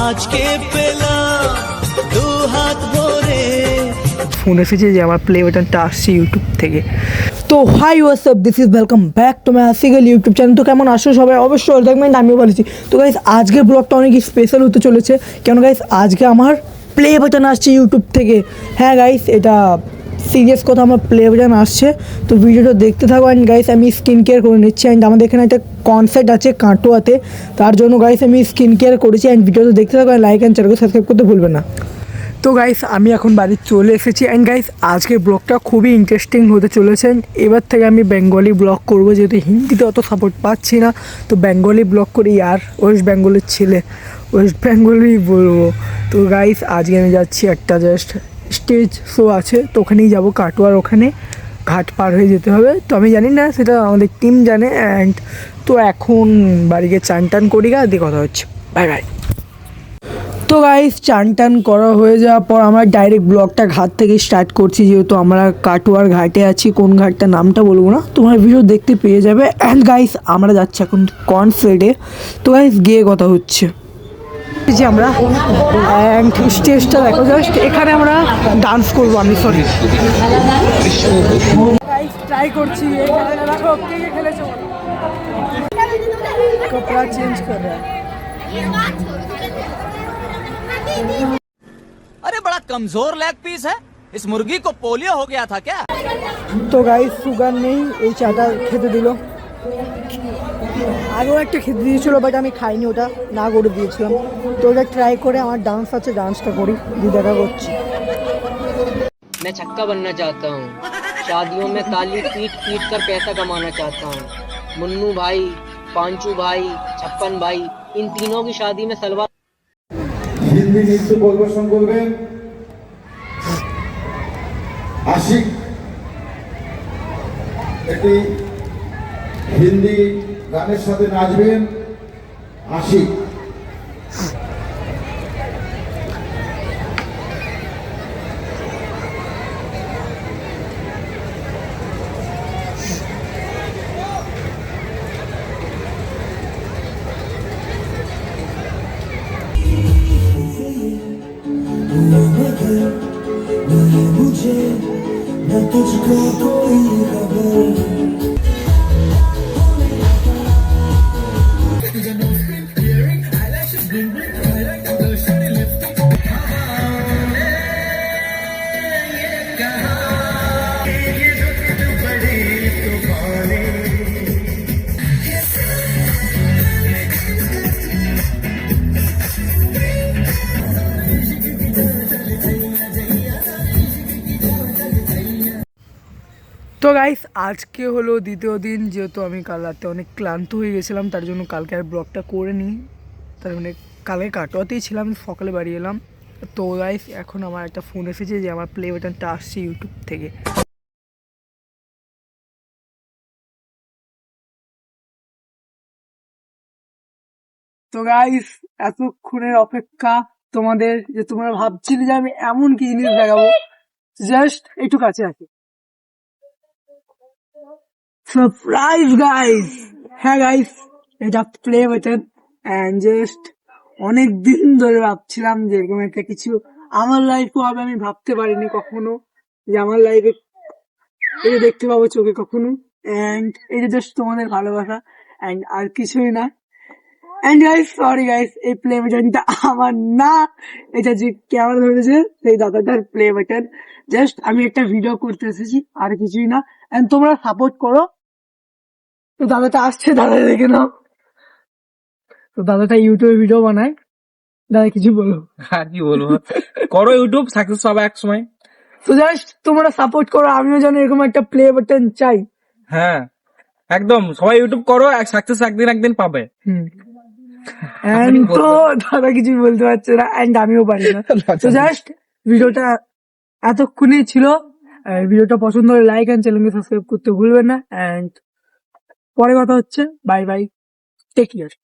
আজকে পেলাম দু হাত ভরে। ফোন এসেছে যে আমার প্লে বাটনটা আসছে ইউটিউব থেকে। তো hi WhatsApp, this is welcome back to my আসিগেল ইউটিউব চ্যানেল। তো কেমন আসো সবাই? অবশ্যই দেখবেন, আমিও বলেছি। তো গাইস আজকের ব্লগটা অনেক স্পেশাল হতে চলেছে, কেন গাইস আজকে আমার প্লে বাটন আসছে ইউটিউব থেকে। হ্যাঁ গাইস, এটা সিরিয়াস কথা, আমার প্লে বাটন আসছে। তো ভিডিওটা দেখতে থাকো। অ্যান্ড গাইস আমি স্কিন কেয়ার করে নিচ্ছি। অ্যান্ড আমাদের এখানে একটা কনসার্ট আছে কাটোয়াতে, তার জন্য গাইস আমি স্কিন কেয়ার করেছি। অ্যান্ড ভিডিওটা দেখতে থাকো, লাইক অ্যান্ড চ্যানেলকে সাবস্ক্রাইব করতে ভুলবেন না। তো গাইস আমি এখন বাড়ি চলে এসেছি। অ্যান্ড গাইস আজকের ব্লগটা খুবই ইন্টারেস্টিং হতে চলেছে। এবার থেকে আমি বেঙ্গলি ব্লগ করবো, যেহেতু হিন্দিতে অত সাপোর্ট পাচ্ছি না, তো বেঙ্গলি ব্লগ করি। আর ওয়েস্ট বেঙ্গলের ছেলে, ওয়েস্ট বেঙ্গলই বলবো। তো গাইস আজকে আমি যাচ্ছি, একটা জাস্ট স্টেজ শো আছে, তো ওখানেই যাবো কাটোয়ার। ওখানে ঘাট পার হয়ে যেতে হবে, তো আমি জানি না, সেটা আমাদের টিম জানে। অ্যান্ড তো এখন বাড়িকে চান টান করি গা, দিয়ে কথা হচ্ছে। Bye by. তো গাইস চান টান করা হয়ে যাওয়ার পর আমরা ডাইরেক্ট ব্লগটা ঘাট থেকে স্টার্ট করছি, যেহেতু আমরা কাটোয়ার ঘাটে আছি। কোন ঘাটটা নামটা বলবো না, তোমার ভিডিও দেখতে পেয়ে যাবে। অ্যান্ড গাইস আমরা যাচ্ছি এখন কনসার্টে, তো গাইস গিয়ে কথা হচ্ছে যে আমরা। অ্যান্ড স্টেজটা দেখো জাস্ট, এখানে আমরা ডান্স করবো। আমি সরি গাইস ট্রাই করছি। এখানে দেখো কে কে খেলেছে, কপড়া চেঞ্জ করে। अरे बड़ा कमजोर लेग पीस है, इस मुर्गी को पोलियो हो गया था क्या? তো গাইস সুগার নেই, এই চাটা খেতে দিল। আগেও একটা খেতে দিয়েছিল, বাট আমি খাইনি, ওটা না করে দিয়েছিলাম। তো ওটা ট্রাই করে আমার ডান্স আছে, ডান্সটা করি, দিয়ে দেখা করছি। मैं छक्का बनना चाहता हूँ, शादियों में ताली पीट पीट कर पैसा कमाना चाहता हूँ। मुन्नू भाई, पांचू भाई, छप्पन भाई, इन तीनों की शादी में सलवार। হিন্দি নৃত্য পরিবেশন করবেন আশিক, একটি হিন্দি গানের সাথে নাচবেন আশিক। मुझे न तुझको कोई खबर। তো গাইস আজকে হলো দ্বিতীয় দিন, যেহেতু আমি কাল রাতে অনেক ক্লান্ত হয়ে গেছিলাম, তার জন্য কালকে আর ব্লগটা করে নিই। তার মানে কালকে কাটোয়াতেই ছিলাম, সকালে বাড়ি এলাম। তো গাইস এখন আমার একটা ফোন এসেছে যে আমার প্লে বাটনটা আসছে ইউটিউব থেকে। তো গাইস এতক্ষণের অপেক্ষা তোমাদের, যে তোমরা ভাবছিলে যে আমি এমন কি জিনিস দেখাবো, জাস্ট একটু কাছে আসি। Surprise guys. হ্যাঁ গাইস, এটা প্লে বাটন। অ্যান্ড জাস্ট অনেক দিন ধরে ভাবছিলাম যে এরকম একটা কিছু আমার লাইফে হবে। আমি ভাবতে পারিনি কখনো যে আমার লাইফে এটা দেখতে পাবো চোখে কখনো। অ্যান্ড এটা জাস্ট তোমাদের ভালোবাসা, অ্যান্ড আর কিছুই না। অ্যান্ড গাইস সরি গাইস, এই প্লে বাটনটা আমার না, এটা যে ক্যামেরা ধরেছে সেই দাদাটার প্লে বাটন। জাস্ট আমি একটা ভিডিও করতে এসেছি, আর কিছুই না। অ্যান্ড তোমরা সাপোর্ট করো। তো দাদাটা আসছে, দাদা দেখে নাও। তো দাদাটা ইউটিউবে ভিডিও বানায়। দাদা কিছু বলো। আর কি বলবো, করো ইউটিউব, সাকসেস হবে এক সময়। তো জাস্ট তোমরা সাপোর্ট করো, আমিও যেন এরকম একটা প্লে বাটন চাই। হ্যাঁ একদম, সবাই ইউটিউব করো, সাকসেস একদিন একদিন পাবে। এন্ড তো দাদা কিছু বলতে পারছে না, এন্ড আমিও পারি না। তো জাস্ট ভিডিওটা এতক্ষণই ছিল। ভিডিওটা পছন্দ হলে লাইক এন্ড চ্যানেলকে সাবস্ক্রাইব করতে ভুলবেন না। এন্ড পরে কথা হচ্ছে। Bye bye, take care.